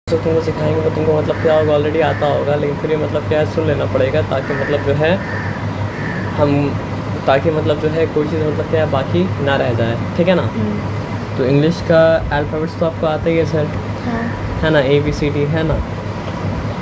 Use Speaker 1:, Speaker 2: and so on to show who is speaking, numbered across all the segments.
Speaker 1: जो तुमको सिखाएंगे वो तुमको मतलब क्या होगा, ऑलरेडी आता होगा, लेकिन फिर ये मतलब क्या है सुन लेना पड़ेगा, ताकि मतलब जो है हम ताकि मतलब जो है कोई चीज़ मतलब क्या है बाकी ना रह जाए, ठीक है ना। तो इंग्लिश का अल्फ़ाबेट्स तो आपको आता ही है सर,
Speaker 2: हाँ।
Speaker 1: है ना, ABCD, है ना।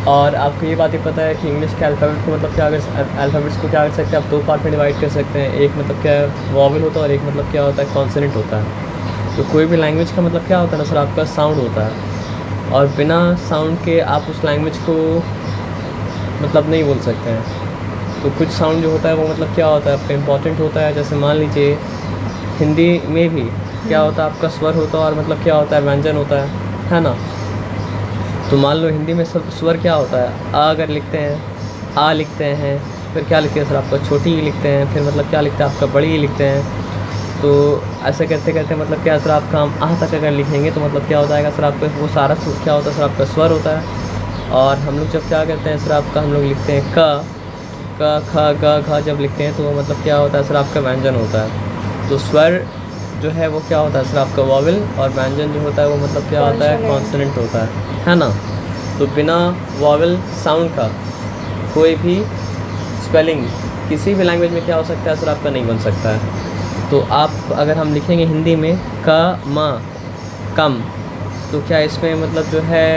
Speaker 1: और आपको ये बात ही पता है कि इंग्लिश के अल्फ़ाबेट को मतलब क्या कर अल्फ़ाबेट्स को क्या कर सकते हैं आप, दो पार्ट में डिवाइड कर सकते हैं। एक मतलब क्या है वॉवल होता है, और एक मतलब क्या होता है कॉन्सोनेंट होता है। तो कोई भी लैंग्वेज का मतलब क्या होता है ना सर, आपका साउंड होता है, और बिना साउंड के आप उस लैंग्वेज को मतलब नहीं बोल सकते हैं। तो कुछ साउंड जो होता है वो मतलब क्या होता है आपका इम्पॉर्टेंट होता है। जैसे मान लीजिए हिंदी में भी क्या होता है आपका स्वर होता है, और मतलब क्या होता है व्यंजन होता है ना। तो मान लो हिंदी में स्वर क्या होता है, आ अगर लिखते हैं आ लिखते हैं, फिर क्या लिखते हैं सर आपका छोटी ई लिखते हैं, फिर मतलब क्या लिखते हैं आपका बड़ी ई लिखते हैं। तो ऐसे करते करते मतलब क्या सर आपका हम आह तक अगर लिखेंगे तो मतलब क्या हो जाएगा सर आपका वो सारा क्या होता है सर आपका स्वर होता है। और हम लोग जब क्या करते हैं सर आपका हम लोग लिखते हैं क ख ग घ जब लिखते हैं तो वो मतलब क्या होता है सर आपका व्यंजन होता है। तो स्वर जो है वो क्या होता है सर आपका वॉवल, और व्यंजन जो होता है वो मतलब क्या होता है कॉन्सोनेंट होता है ना। तो बिना वॉवल साउंड का कोई भी स्पेलिंग किसी भी लैंग्वेज में क्या हो सकता है सर आपका नहीं बन सकता है। तो आप अगर हम लिखेंगे हिंदी में क म कम, तो क्या इसमें मतलब जो है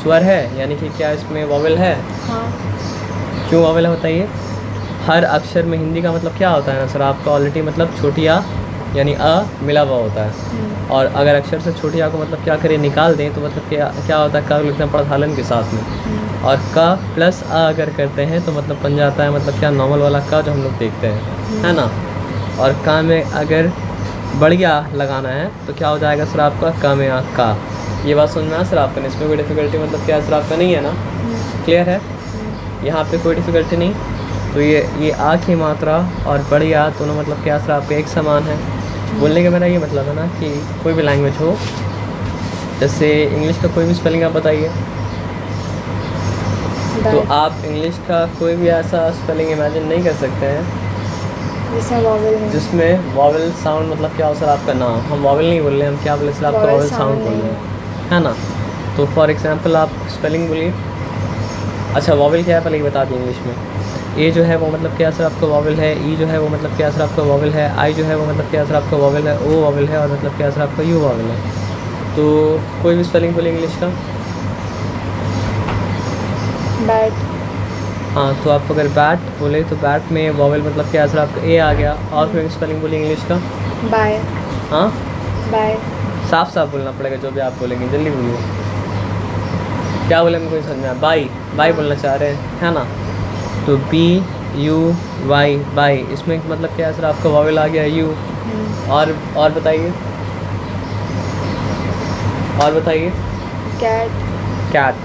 Speaker 1: स्वर है, यानी कि क्या इसमें वॉवल है।
Speaker 2: हाँ।
Speaker 1: क्यों वॉवल है बताइए। हर अक्षर में हिंदी का मतलब क्या होता है ना सर आपका ऑलरेडी मतलब छोटी आ यानी अ मिला हुआ होता है। और अगर अक्षर से छोटी आ को मतलब क्या करें निकाल दें तो मतलब क्या क्या होता है क लिखना पड़ता हलन के साथ में, और क प्लस अ अगर करते हैं तो मतलब बन जाता है मतलब क्या नॉर्मल वाला क जो हम लोग देखते हैं, है ना। और क में अगर बढ़िया लगाना है तो क्या हो जाएगा सर आपका क में आ का। ये बात समझ में आया सर आपका, इसमें कोई डिफ़िकल्टी मतलब क्या सर आपका नहीं है ना, क्लियर है, यहाँ पे कोई डिफ़िकल्टी नहीं। तो ये आ की मात्रा और बड़ी आ दोनों मतलब क्या सर आपके एक समान है। बोलने का मेरा ये मतलब है ना कि कोई भी लैंग्वेज हो, जैसे इंग्लिश का कोई भी स्पेलिंग आप बताइए, तो आप इंग्लिश का कोई भी ऐसा स्पेलिंग इमेजिन नहीं कर सकते हैं जिसमें वॉवल साउंड मतलब क्या हो सर आपका ना, हम वॉवल नहीं बोल रहे हैं, हम क्या बोल रहे हैं सर आपका वॉवल साउंड बोल रहे हैं, है ना। तो फॉर एग्जांपल आप स्पेलिंग बोलिए। अच्छा वॉवल क्या है पहले ही बता दिए इंग्लिश में। ए जो है वो मतलब क्या सर आपका वॉवल है, ई जो है वो मतलब क्या सर आपका वॉवल है, आई जो है वो मतलब क्या सर आपका वॉवल है, ओ वॉवल है, और मतलब क्या सर आपका यू वॉवल है। तो कोई भी स्पेलिंग बोलिए इंग्लिश का।
Speaker 2: बैट।
Speaker 1: हाँ तो आप अगर बैट बोले तो बैट में वॉवल मतलब क्या सर आपका ए आ गया। और कोई स्पेलिंग बोलिए इंग्लिश का।
Speaker 2: बाय।
Speaker 1: हाँ
Speaker 2: बाय।
Speaker 1: साफ साफ बोलना पड़ेगा जो भी आप बोलेंगे, जल्दी बोलिए। क्या बोले मेरे को समझ में आया। बाई, बाई बोलना चाह रहे हैं, है ना। तो BUY बाई, इसमें मतलब क्या है सर आपका वॉवल आ गया यू। और बताइए, और बताइए।
Speaker 2: कैट।
Speaker 1: कैट,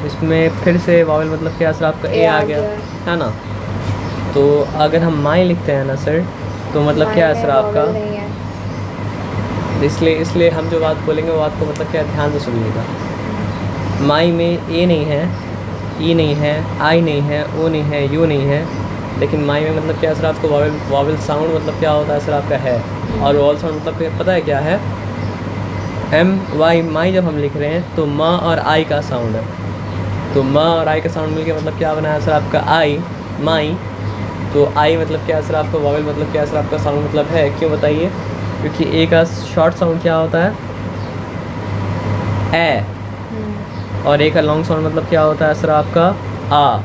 Speaker 1: इसमें फिर से वॉवल मतलब क्या सर आपका ए आ गया, है ना। तो अगर हम माई लिखते हैं ना सर तो मतलब क्या है सर आपका, इसलिए हम जो बात बोलेंगे वो बात को मतलब क्या ध्यान से सुनिएगा। माई में ए नहीं है, ई नहीं है, आई नहीं है, ओ नहीं है, यू नहीं है, लेकिन माई में मतलब क्या सर आपको वॉवल साउंड मतलब क्या होता है सर आपका है। और वॉवल साउंड मतलब पता है क्या है, MY माई जब हम लिख रहे हैं तो म और आई का साउंड है। तो म और आई का साउंड मिलके मतलब क्या बना है सर आपका आई, माई। तो आई मतलब क्या सर आपका वॉवल मतलब क्या सर आपका साउंड मतलब है, क्यों बताइए। क्योंकि ए का शॉर्ट साउंड क्या होता है ए, और ए का लॉन्ग साउंड मतलब क्या होता है सर आपका आ।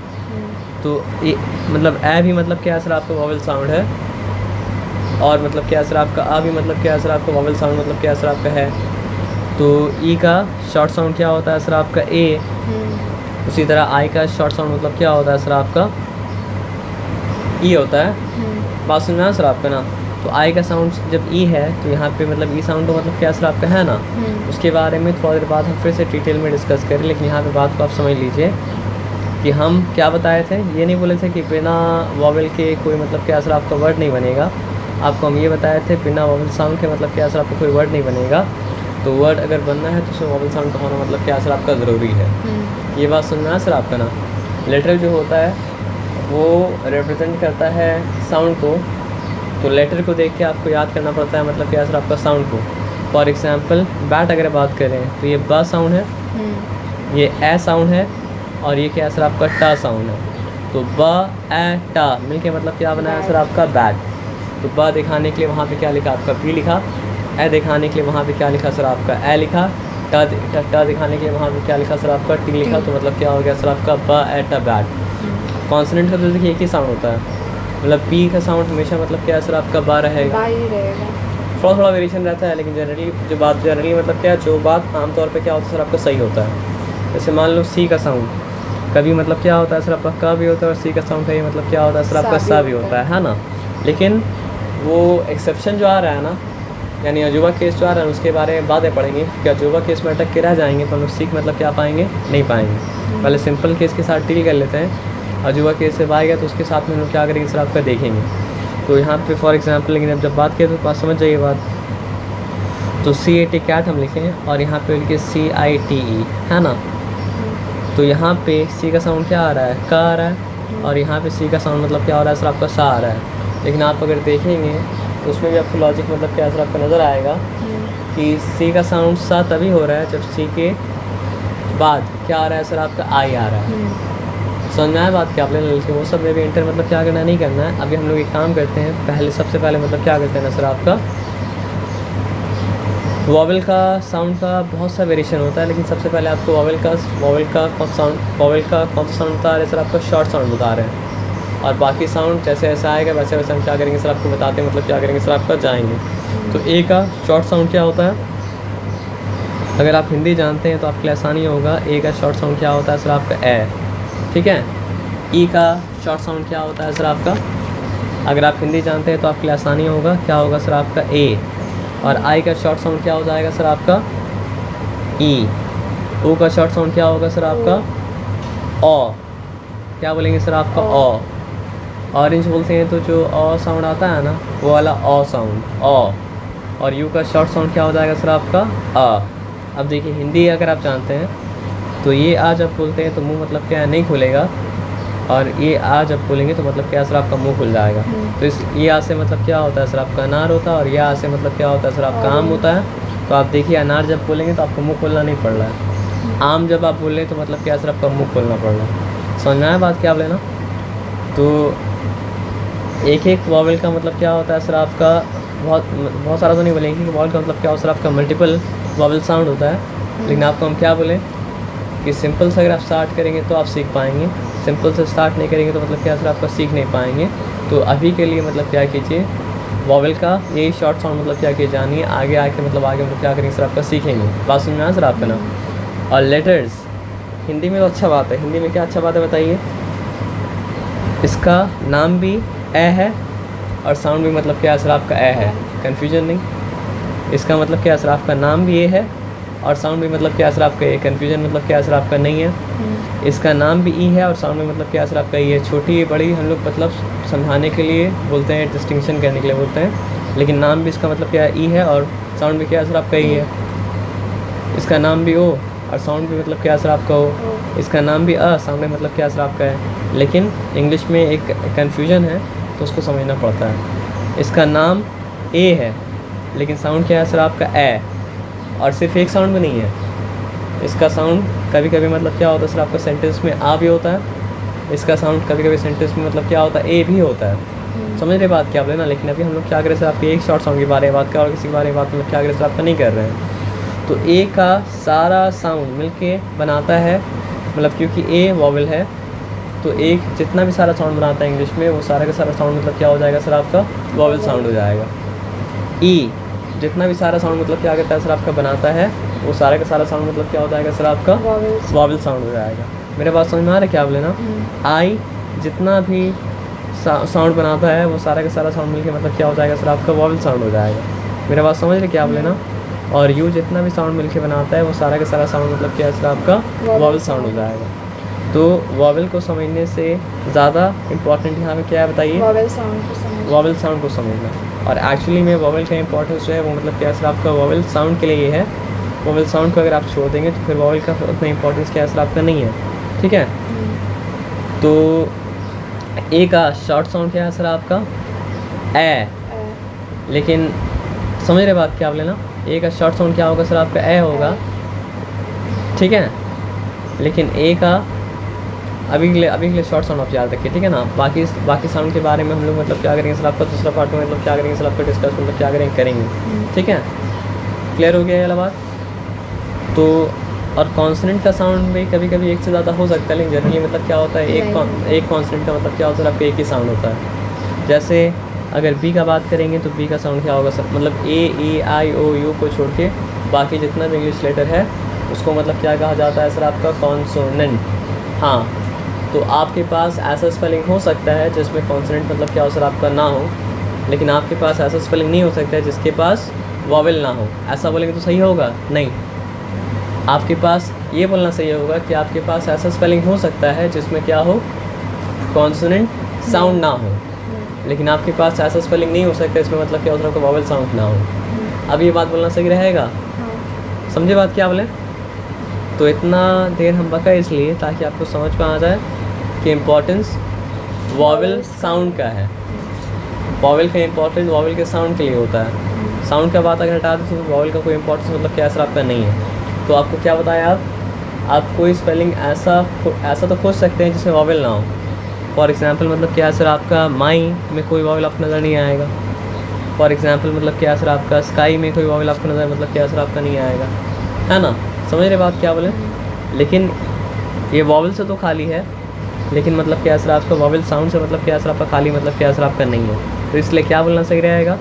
Speaker 1: तो ए मतलब ए भी मतलब क्या सर आपका वॉवल साउंड है, और मतलब क्या सर आपका आ भी मतलब क्या सर आपका वॉवल साउंड मतलब क्या सर आपका है। तो ई का शॉर्ट साउंड क्या होता है सर आपका ए। उसी तरह आई का शॉर्ट साउंड मतलब क्या होता है सर आपका ई होता है। बात सुनना है सर आपका ना। तो आई का साउंड जब ई है तो यहाँ पे मतलब ई साउंड तो मतलब क्या सर आपका है ना। उसके बारे में थोड़ा देर बाद हम फिर से डिटेल में डिस्कस करें, लेकिन यहाँ पे बात को आप समझ लीजिए कि हम क्या बताए थे। ये नहीं बोले थे कि बिना वॉवल के कोई मतलब क्या सर आपका वर्ड नहीं बनेगा। आपको हम ये बताए थे बिना वॉवल साउंड के मतलब क्या सर आपका कोई वर्ड नहीं बनेगा। तो वर्ड अगर बनना है तो उसमें वॉवल साउंड का होना मतलब क्या सर आपका ज़रूरी है। ये बात सुनना है सर आपका ना। लेटर जो होता है वो रिप्रेजेंट करता है साउंड को, तो लेटर को देख के आपको याद करना पड़ता है मतलब क्या सर आपका साउंड को। फॉर एग्जांपल बैट अगर बात करें तो ये ब साउंड है, ये ए साउंड है और ये क्या है सर आपका टा साउंड है। तो ब ए टा मिलके मतलब क्या बनाया सर आपका बैट। तो ब दिखाने के लिए वहाँ पे क्या लिखा आपका बी लिखा, ए दिखाने के लिए वहाँ पे क्या लिखा सर आपका ए लिखा, टा दिखाने के लिए वहाँ पे क्या लिखा सर आपका टी लिखा। तो मतलब क्या हो गया सर आपका ब ए टा बैट। कॉन्सोनेंट का तो देखिए एक ही साउंड होता है, मतलब पी का साउंड हमेशा मतलब क्या है सर आपका बा रहेगा,
Speaker 2: बा ही रहेगा।
Speaker 1: थोड़ा थोड़ा वेरिएशन रहता है, लेकिन जनरली मतलब क्या है, जो बात आमतौर पे क्या होता है सर आपका सही होता है। जैसे मान लो सी का साउंड कभी मतलब क्या होता है सर आपका का भी होता है, और सी का साउंड कभी मतलब क्या होता है सर आपका सा भी होता है ना। लेकिन वो एक्सेप्शन जो आ रहा है ना, यानी अजूबा केस जो आ रहा है उसके बारे में बातें पढ़ेंगे कि अजूबा केस में अटक के रह जाएंगे तो हम लोग सीख मतलब क्या पाएंगे, नहीं पाएंगे। पहले सिंपल केस के साथ डील कर लेते हैं, अजूबा केस से पाएगा तो उसके साथ में हम लोग क्या करेंगे सर आपका देखेंगे। तो यहाँ पे फॉर एग्जांपल, लेकिन अब जब बात करें तो बात समझ जाइए बात। तो CAT कैट हम लिखें और यहाँ पे लिखे CITE है ना। तो यहाँ पे सी का साउंड क्या आ रहा है, का आ रहा है, और यहाँ पे सी का साउंड मतलब क्या हो रहा है सर आपका सा आ रहा है। लेकिन आप अगर देखेंगे तो उसमें भी आपको लॉजिक मतलब क्या सर आपका नज़र आएगा कि सी का साउंड सा तभी हो रहा है जब सी के बाद क्या आ रहा है सर आपका आई आ रहा है। समझ में आया बात क्या आपने, लेकिन वो सब में भी इंटर मतलब क्या करना नहीं करना है। अभी हम लोग एक काम करते हैं, पहले सबसे पहले मतलब क्या करते हैं ना सर आपका वॉवल का साउंड का बहुत सा वेरिएशन होता है, लेकिन सबसे पहले आपको वॉवल का कौन सा साउंड बता रहे हैं सर आपका शॉर्ट साउंड बता रहे हैं। और बाकी साउंड जैसे ऐसा आएगा वैसे वैसे हम क्या करेंगे सर आपको बताते हैं, मतलब क्या करेंगे सर आपका जाएंगे। तो ए का शॉर्ट साउंड क्या होता है, अगर आप हिंदी जानते हैं तो आपके लिए आसानी होगा। ए का शॉर्ट साउंड क्या होता है सर आपका ए, ठीक है। ई का शॉर्ट साउंड क्या होता है सर आपका, अगर आप हिंदी जानते हैं तो आपके लिए आसानी होगा, क्या होगा सर आपका ए। और आई का शॉर्ट साउंड क्या हो जाएगा सर आपका ई। ओ का शॉर्ट साउंड क्या होगा सर आपका ओ, क्या बोलेंगे सर आपका ओ। ऑरेंज बोलते हैं तो जो ओ साउंड आता है ना वो वाला ओ साउंड ओ। और यू का शॉर्ट साउंड क्या हो जाएगा सर आपका आ। अब देखिए हिंदी अगर आप जानते हैं तो ये आ जब बोलते हैं तो मुंह मतलब क्या है नहीं खुलेगा, और ये आ जब बोलेंगे तो मतलब क्या सर आपका मुंह खुल जाएगा। तो इस ये आ से मतलब क्या होता है सर आपका अनार होता है, और ये आ से मतलब क्या होता है सर आपका आम होता है। तो आप देखिए अनार जब बोलेंगे तो आपको मुंह खोलना नहीं पड़ रहा है, आम जब आप बोल रहे हैं तो मतलब क्या सर आपका मुंह खोलना पड़ रहा है। समझना है बात क्या आप लेना। तो एक एक वॉवल का मतलब क्या होता है सर आपका बहुत सारा तो नहीं बोलेंगे कि वॉवल का मतलब क्या होता है सर आपका मल्टीपल वॉवल साउंड होता है। लेकिन आपको हम क्या बोलें कि सिंपल से अगर आप स्टार्ट करेंगे तो आप सीख पाएंगे, सिंपल से स्टार्ट नहीं करेंगे तो मतलब क्या सर आपका सीख नहीं पाएंगे। तो अभी के लिए मतलब क्या कीजिए वॉवल का यही शॉर्ट साउंड मतलब क्या किए जानिए, आगे आके मतलब आगे मतलब क्या करेंगे सर आपका सीखेंगे। बात समझ में आया सर आपका ना। और लेटर्स हिंदी में तो अच्छा बात है, हिंदी में क्या अच्छा बात है बताइए, इसका नाम भी ए है और साउंड भी मतलब क्या सर आपका ए है, कन्फ्यूजन नहीं। इसका मतलब क्या सर आपका नाम भी ए है और साउंड भी मतलब क्या सर आपका ए, कन्फ्यूजन मतलब क्या सर आपका नहीं है। इसका नाम भी ई है और साउंड भी मतलब क्या सर आपका ई है। छोटी बड़ी हम लोग मतलब समझाने के लिए बोलते हैं, डिस्टिंक्शन करने के लिए बोलते हैं, लेकिन नाम भी इसका मतलब क्या है ई है और साउंड भी क्या सर आपका ई है। इसका नाम भी ओ और साउंड भी मतलब क्या सर आपका ओ। इसका नाम भी साउंड भी मतलब क्या सर आपका है। लेकिन इंग्लिश में एक कन्फ्यूजन है तो उसको समझना पड़ता है। इसका नाम ए है लेकिन साउंड क्या है सर आपका ए, और सिर्फ एक साउंड भी नहीं है। इसका साउंड कभी कभी मतलब क्या होता है सर आपका सेंटेंस में आ भी होता है, इसका साउंड कभी कभी सेंटेंस में मतलब क्या होता है ए भी होता है। समझ रहे बात क्या आप लेना। लेकिन अभी हम लोग क्या करें सर आपके एक शॉर्ट साउंड के बारे में बात कर और किसी के बारे में बात मतलब क्या करें सर आपका नहीं कर रहे हैं। तो ए का सारा साउंड मिलके बनाता है, मतलब क्योंकि ए वॉवल है तो एक जितना भी सारा साउंड बनाता है इंग्लिश में वो सारा का सारा साउंड मतलब क्या हो जाएगा सर आपका वॉवल साउंड हो जाएगा। ई जितना भी सारा साउंड मतलब क्या करता है सर आपका बनाता है वो सारा का सारा साउंड मतलब क्या हो जाएगा सर आपका वॉवल साउंड हो जाएगा। मेरे बात समझ में आ रहा है क्या आप लेना। आई जितना भी साउंड बनाता है वो सारा का सारा साउंड मिलके मतलब क्या हो जाएगा सर आपका वॉवल साउंड हो जाएगा। मेरे बात समझ रहे क्या आप लेना। और यू जितना भी साउंड मिलके बनाता है वो सारा का सारा साउंड मतलब क्या है सर आपका वॉवल साउंड हो जाएगा। तो वॉवल को समझने से ज़्यादा इम्पॉर्टेंट यहाँ पे क्या है बताइए, वॉवल साउंड को समझना। और एक्चुअली में वॉवल का इंपॉर्टेंस जो है वो मतलब क्या है सर आपका वॉवल साउंड के लिए है। वॉवल साउंड को अगर आप छोड़ देंगे तो फिर वॉवल का उतना इंपॉर्टेंस क्या है सर आपका नहीं है, ठीक है। तो ए का शॉर्ट साउंड क्या है सर आपका ए, लेकिन समझ रहे बात क्या आप लेना। ए का शॉर्ट साउंड क्या होगा सर आपका ए होगा। ठीक है। लेकिन ए का अभी के लिए शॉर्ट साउंड आप याद रखिए, ठीक है ना। बाकी साउंड के बारे में हम लोग मतलब क्या करेंगे सर, आपका दूसरा पार्ट में मतलब क्या करेंगे सर, आपका डिस्कस मतलब क्या करेंगे, ठीक है। क्लियर हो गया ये वाला बात। तो और कॉन्सोनेंट का साउंड भी कभी कभी एक से ज़्यादा हो सकता है, लेकिन जनरली मतलब क्या होता है, एक कॉन्सोनेंट का मतलब क्या होता है, आपका एक ही साउंड होता है। जैसे अगर बी का बात करेंगे तो बी का साउंड क्या होगा सर, मतलब ए ई आई ओ यू को छोड़ के बाकी जितना भी इंग्लिश लेटर है उसको मतलब क्या कहा जाता है सर, आपका कॉन्सोनेंट। हाँ, तो आपके पास ऐसा स्पेलिंग हो सकता है जिसमें कॉन्सोनेंट मतलब क्या हो सर, आपका ना हो, लेकिन आपके पास ऐसा स्पेलिंग नहीं हो सकता है जिसके पास वॉवेल ना हो। ऐसा बोलेंगे तो सही होगा नहीं, आपके पास ये बोलना सही होगा कि आपके पास ऐसा स्पेलिंग हो सकता है जिसमें क्या हो, कॉन्सोनेंट साउंड ना हो, लेकिन आपके पास ऐसा स्पेलिंग नहीं हो सकता इसमें मतलब क्या होता है, वॉवेल साउंड ना हो। अब ये बात बोलना सही रहेगा, समझे बात क्या बोले। तो इतना देर हम बका इसलिए ताकि आपको समझ में आ जाए कि इम्पोर्टेंस वॉवेल साउंड का है। वॉवेल का इम्पोर्टेंस वॉवेल के साउंड के लिए होता है। साउंड का बात अगर हटा दें तो वॉवेल का कोई इम्पोर्टेंस मतलब क्या असर आपका नहीं है। तो आपको क्या बताया, आप कोई स्पेलिंग ऐसा तो खोज सकते हैं जिसमें वॉवेल ना हो। फॉर एग्जांपल मतलब क्या सर, आपका माई में कोई वॉवेल आपको नज़र नहीं आएगा। फॉर एग्जांपल मतलब क्या सर, आपका स्काई में कोई वॉवेल आपको नज़र मतलब क्या सर आपका नहीं आएगा, है ना। समझ रहे बात क्या बोले। लेकिन ये वॉवेल से तो खाली है, लेकिन मतलब क्या सर आपका वॉवेल साउंड से मतलब क्या सर आपका खाली मतलब क्या सर आपका नहीं है। तो इसलिए क्या बोलना सही रहेगा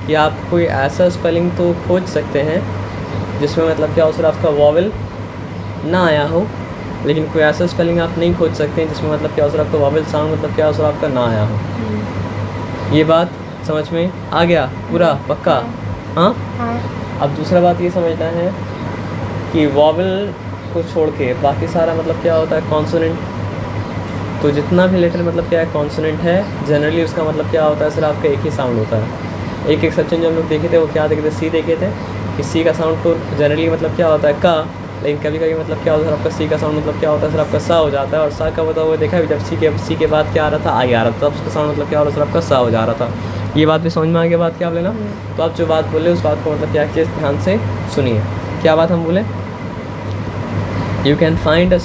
Speaker 1: कि आप कोई ऐसा स्पेलिंग तो खोज सकते हैं जिसमें मतलब क्या हो सर, आपका वॉवेल ना आया हो, लेकिन कोई ऐसा स्पेलिंग आप नहीं खोज सकते हैं जिसमें मतलब क्या हो सर, आपका वॉवेल साउंड मतलब क्या हो सर आपका ना आया हो। ये बात समझ में आ गया पूरा पक्का। हाँ, अब दूसरा बात ये समझना है कि वॉवेल को छोड़ के बाकी सारा मतलब क्या होता है, कॉन्सोनेंट। तो जितना भी लेटर मतलब क्या है कॉन्सोनेंट है, जनरली उसका मतलब क्या होता है सर, आपका एक ही साउंड होता है। एक एक्सेप्शन जो हम लोग देखे थे वो क्या देखे थे, सी देखे थे कि सी का साउंड तो जनरली मतलब क्या होता है का, लेकिन कभी कभी मतलब क्या होता है आपका सी का साउंड मतलब क्या होता है सर, आपका सा हो जाता है। और सा का बताया हुआ देखा है, जब सी के बाद क्या आ रहा था, आई आ रहा था, तब उसका साउंड मतलब क्या हो रहा था सर, आपका सा हो जा रहा था। ये बात भी समझ में आ गया, बात क्या आप लेना। तो आप जो बात बोले उस बात को मतलब क्या चीज़ ध्यान से सुनिए। क्या बात हम बोले, you can find a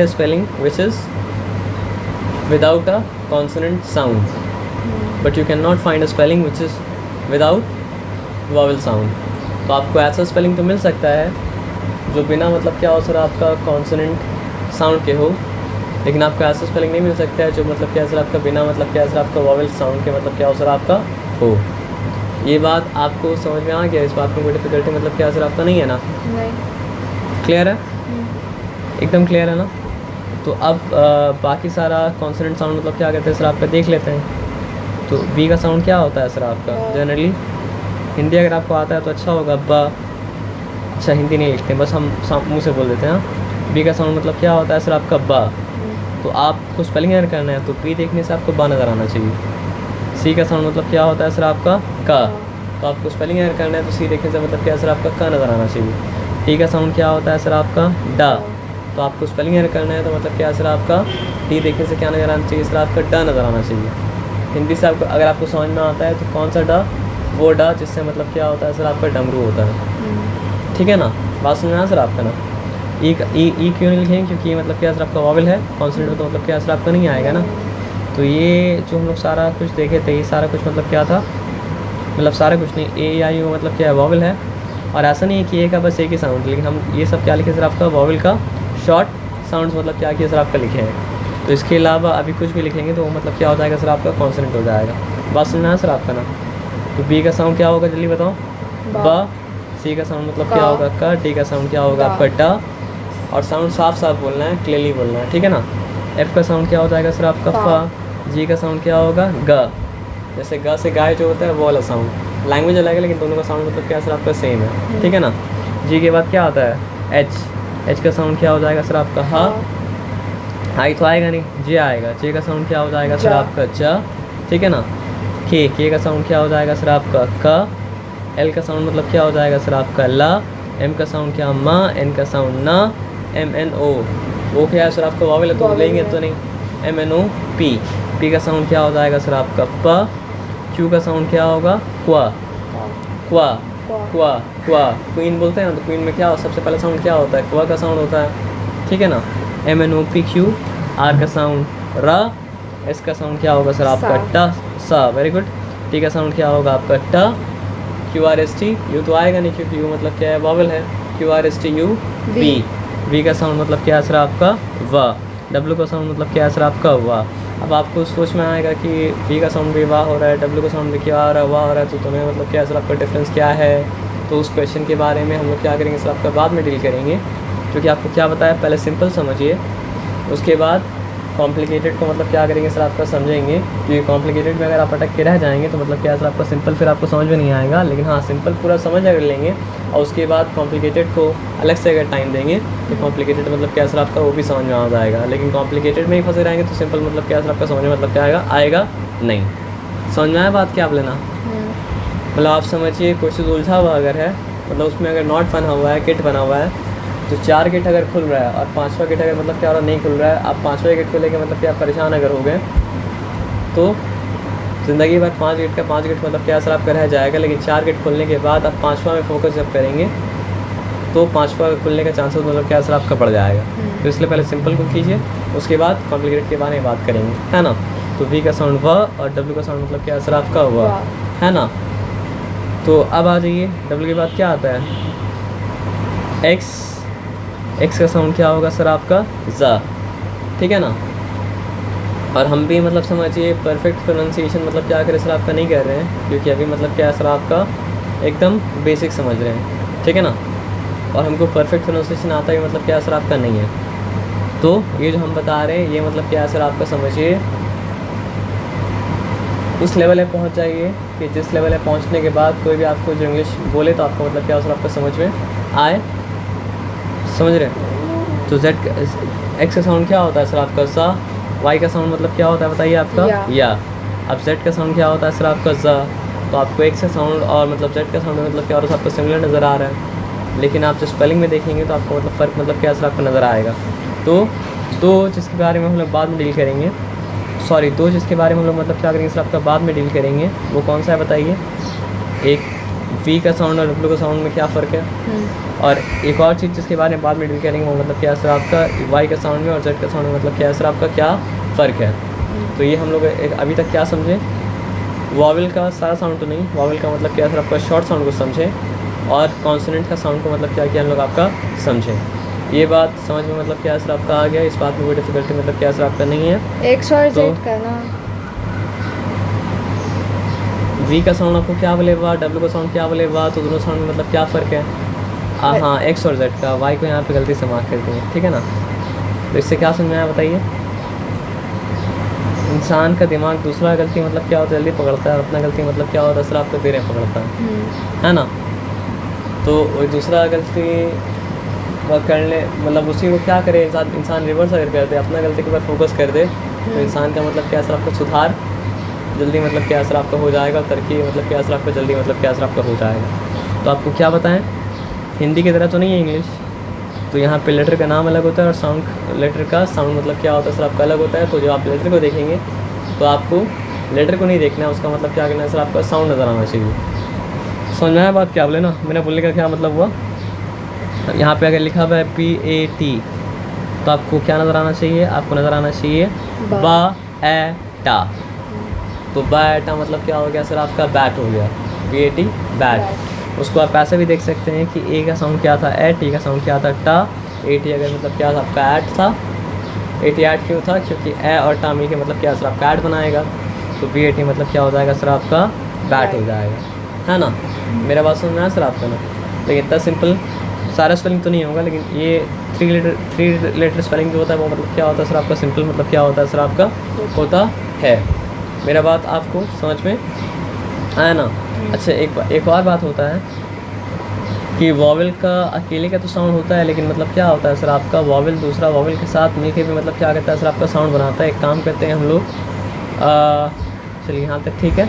Speaker 1: spelling which is without a consonant sound, but you cannot find a spelling which is without vowel sound। तो आपको ऐसा स्पेलिंग तो मिल सकता है जो बिना मतलब क्या हो सर, आपका कॉन्सोनेंट साउंड के हो, लेकिन आपको ऐसा स्पेलिंग नहीं मिल सकता है जो मतलब क्या सर, आपका बिना मतलब क्या सर, आपका वॉवेल साउंड के मतलब क्या हो सर आपका हो। ये बात आपको समझ में आ गया, इस बात में कोई डिफिकल्टी मतलब क्या सर आपका नहीं है ना,
Speaker 2: नहीं।
Speaker 1: क्लियर है, एकदम क्लियर है ना। तो अब बाकी सारा कॉन्सोनेंट साउंड मतलब क्या कहते हैं सर, आपका देख लेते हैं। तो बी का साउंड क्या होता है सर आपका, जनरली हिंदी अगर आपको आता है तो अच्छा होगा, बा। अच्छा हिंदी नहीं लिखते बस हम मुँह से बोल देते हैं। बी का साउंड मतलब क्या होता है सर आपका बा। तो आपको स्पेलिंग एरर करना है तो बी देखने से आपको बा नज़र आना चाहिए। सी का साउंड मतलब क्या होता है सर आपका का, तो आपको स्पेलिंग एरर करना है तो सी देखने से मतलब क्या सर आपका का नज़र आना चाहिए। टी का साउंड क्या होता है सर आपका डा, तो आपको स्पेलिंग एरर करना है तो मतलब क्या सर आपका टी देखने से क्या नज़र आना चाहिए सर, आपका डा नज़र आना चाहिए। हिंदी से आपको अगर आपको समझ में आता है तो कौन सा डा, वो डा जिससे मतलब क्या होता है सर, आपका डमरू होता है, ठीक है ना। बात समझ में आया सर आपका ना। ई क्यों नहीं लिखेंगे, क्योंकि ये मतलब क्या सर आपका वॉवेल है, कॉन्सोनेंट तो मतलब क्या सर आपका नहीं आएगा ना। तो ये जो हम लोग सारा कुछ देखे थे, ये सारा कुछ मतलब क्या था, मतलब सारा कुछ नहीं, ए आई ओ मतलब क्या है, वॉवेल है। और ऐसा नहीं है कि ए का बस एक ही साउंड, लेकिन हम ये सब क्या लिखे सर, आपका वॉवेल का शॉर्ट साउंड्स मतलब क्या किया सर आपका लिखे हैं। तो इसके अलावा अभी कुछ भी लिखेंगे तो वो मतलब क्या हो जाएगा सर, आपका कॉन्सोनेंट हो जाएगा। बात समझना है सर आपका ना। तो बी का साउंड क्या होगा जल्दी बताओ, बा। सी का साउंड मतलब क्या होगा का। डी का साउंड क्या होगा आपका डा। और साउंड साफ साफ बोलना है, क्लियरली बोलना है, ठीक है ना। एफ का साउंड क्या हो जाएगा सर आपका फा। जी का साउंड क्या होगा ग, जैसे ग से गाय जो होता है वो वाला साउंड। लैंग्वेज अलग है लेकिन दोनों का साउंड मतलब क्या सर आपका सेम है, ठीक है ना। जी के बाद क्या आता है एच। एच का साउंड क्या हो जाएगा सर आपका हा। आई तो आएगा नहीं, जे आएगा। जे का साउंड क्या हो जाएगा सर आपका जा, ठीक है ना। के का साउंड क्या हो जाएगा सर आपका का। एल का साउंड मतलब क्या हो जाएगा सर आपका ला। एम का साउंड क्या मा। एन का साउंड ना। एम एन ओ, वो क्या है सर आपका वॉवेल है तो लेंगे तो नहीं। M N O P. P का साउंड क्या हो जाएगा सर आपका प। क्यू का साउंड क्या होगा क्वा। क्वा। क्वा क्वा क्वीन बोलते हैं तो क्वीन में क्या सबसे पहला साउंड क्या होता है? क्वा का साउंड होता है, ठीक है ना। MNOPQ, आर का साउंड रा, एस का साउंड क्या होगा सर आपका ट सा, वेरी गुड। टी का साउंड क्या होगा आपका ट, QRST यू तो आएगा नहीं क्योंकि यू मतलब क्या है वॉवल है, QRST यू वी। वी का साउंड मतलब क्या है सर आपका वा। डब्ल्यू का साउंड मतलब क्या है सर आपका वा। अब आपको सोच में आएगा कि वी का साउंड भी वाह हो रहा है, डब्ल्यू का साउंड भी क्या आ रहा है वाह हो रहा है, तो तुम्हें मतलब क्या सर आपका डिफरेंस क्या है। तो उस क्वेश्चन के बारे में हम लोग क्या करेंगे सर आपका बाद में डील करेंगे, क्योंकि आपको क्या बताया पहले सिंपल समझिए, उसके बाद कॉम्प्लिकेटेड को मतलब क्या करेंगे सर आपका समझेंगे। क्योंकि कॉम्प्लिकेटेड में अगर आप अटक के रह जाएंगे तो मतलब क्या सर आपका सिंपल फिर आपको समझ में नहीं आएगा। लेकिन हाँ सिंपल पूरा समझ अगर लेंगे और उसके बाद कॉम्प्लिकेटेड को अलग से अगर टाइम देंगे तो कॉम्प्लिकेटेड मतलब क्या सर आपका वो भी समझ में आ जाएगा। लेकिन कॉम्प्लिकेटेड में ही फंसे रहेंगे तो सिंपल मतलब क्या सर आपका समझ में मतलब क्या आएगा नहीं। समझ में आया बात क्या आप लेना, मतलब आप समझिए कोई चीज़ उलझा हुआ अगर है, मतलब उसमें अगर नॉट बना हुआ है, किट बना हुआ है, तो 4 गेट अगर खुल रहा है और 5वां गेट अगर मतलब क्या हो रहा नहीं खुल रहा है, आप 5वें गेट को लेकर मतलब क्या परेशान अगर हो गए तो ज़िंदगी भर 5 गेट का 5 गेट मतलब क्या असर आपका रह जाएगा। लेकिन 4 गेट खुलने के बाद आप 5वां में फोकस जब करेंगे तो 5वां खुलने का चांसेस मतलब क्या असर आपका बढ़ जाएगा। तो इसलिए पहले सिंपल को कीजिए, उसके बाद कॉम्प्लिकेटेड के बारे में बात करेंगे, है ना। तो वी का साउंड व और डब्ल्यू का साउंड मतलब क्या असर आपका हुआ, है ना। तो अब आ जाइए डब्ल्यू के बाद क्या आता है एक्स। एक्स का साउंड क्या होगा सर आपका ज़ा, ठीक है ना। और हम भी मतलब समझिए परफेक्ट प्रोनाउंसिएशन मतलब क्या करें सर आपका नहीं कर रहे हैं, क्योंकि अभी मतलब क्या सर आपका एकदम बेसिक समझ रहे हैं, ठीक है ना। और हमको परफेक्ट प्रोनाउंसिएशन आता है मतलब क्या सर आपका नहीं है। तो ये जो हम बता रहे हैं ये मतलब क्या सर आपका समझिए उस लेवल पे पहुंच जाइए कि जिस लेवल पे पहुंचने के बाद कोई भी आपको जो इंग्लिश बोले तो आपको मतलब क्या सर आपका समझ में आए, समझ रहे हैं। तो जेड एक्स का साउंड क्या होता है सर आपका सा, वाई का साउंड मतलब क्या होता है बताइए आपका या। अब जेड का साउंड क्या होता है सर आपका ज़ा। तो आपको एक्स का साउंड और मतलब जेड का साउंड मतलब क्या हो रहा है आपको सिमिलर नज़र आ रहा है, लेकिन आप जो स्पेलिंग में देखेंगे तो आपको मतलब फ़र्क मतलब क्या सर आपको नज़र आएगा। तो दो जिसके बारे में हम लोग बाद में डील करेंगे, सॉरी दो जिसके बारे में हम लोग मतलब क्या करेंगे सर आपका बाद में डील करेंगे, वो कौन सा है बताइए। एक वी का साउंड और डब्ल्यू का साउंड में क्या फ़र्क है, और एक और चीज़ जिसके बारे में बाद में डील करेंगे वो मतलब क्या सर आपका वाई का साउंड में और जेड का साउंड में मतलब क्या सर आपका क्या फ़र्क है। तो ये हम लोग अभी तक क्या समझे, वॉवल का सारा साउंड तो नहीं, वॉवल का मतलब क्या सर आपका शॉर्ट साउंड को समझे और कॉन्सोनेंट का साउंड को मतलब क्या किया हम लोग आपका समझे। ये बात समझ में मतलब क्या सर आपका आ गया, इस बात में कोई डिफिकल्टी मतलब क्या सर आपका नहीं है।
Speaker 2: एक्स और
Speaker 1: तो
Speaker 2: जेड का ना,
Speaker 1: वी का साउंड आपको क्या बोलेगा, डब्ल्यू का साउंड क्या बोलेगा, तो दोनों साउंड में मतलब क्या फ़र्क है। हाँ एक्स और जेड का, वाई को यहाँ पे गलती से मार्क कर देंगे, ठीक है ना। तो इससे क्या समझ में आया बताइए। इंसान का दिमाग दूसरा गलती मतलब क्या होता है जल्दी पकड़ता है, अपना गलती मतलब क्या होता है सर आपको देर में पकड़ता है ना। तो वही दूसरा गलती वह करने मतलब उसी को क्या करे इंसान रिवर्स अगर कर दे, अपना गलती के ऊपर फोकस कर दे तो इंसान का मतलब क्या सर आपका सुधार जल्दी मतलब क्या असर आपका हो जाएगा, तरक्की मतलब क्या असर आपका जल्दी मतलब क्या असर आपका हो जाएगा। तो आपको क्या बताएं, हिंदी की तरह तो नहीं है इंग्लिश, तो यहाँ पे लेटर का नाम अलग होता है और साउंड लेटर का साउंड मतलब क्या होता है सर आपका अलग होता है। तो जब आप लेटर को देखेंगे तो आपको लेटर को नहीं देखना है, उसका मतलब क्या करना है सर आपका साउंड नज़र आना चाहिए। समझ में आया बात क्या बोले ना, मैंने बोलने का क्या मतलब हुआ। यहाँ पे अगर लिखा हुआ है PAT तो आपको क्या नज़र आना चाहिए, आपको नज़र आना चाहिए बा ए टा। तो बैटा मतलब क्या हो गया सर आपका बैट हो गया, PAT बैट। उसको आप ऐसे भी देख सकते हैं कि ए का साउंड क्या था ए, टी का साउंड क्या था टा, AT अगर मतलब क्या था आपका ऐट था, AT ऐट क्यों था क्योंकि ए और टा मिल के मतलब क्या सर आपका ऐट बनाएगा। तो PAT मतलब क्या हो जाएगा सर आपका बैट हो जाएगा, है ना। मेरा बात समझ में आया सर आपका ना। लेकिन इतना सिंपल सारा स्पेलिंग तो नहीं होगा, लेकिन ये 3 लेटर स्पेलिंग जो होता है वो मतलब क्या होता है सर आपका सिंपल मतलब क्या होता है सर आपका होता है। मेरा बात आपको समझ में आया ना। अच्छा एक और बात होता है कि वॉवल का अकेले का तो साउंड होता है, लेकिन मतलब क्या होता है सर आपका वॉवल दूसरा वॉवल के साथ मिलके भी मतलब क्या करता है सर आपका साउंड बनाता है। एक काम करते हैं हम लोग, चलिए यहाँ तक ठीक है।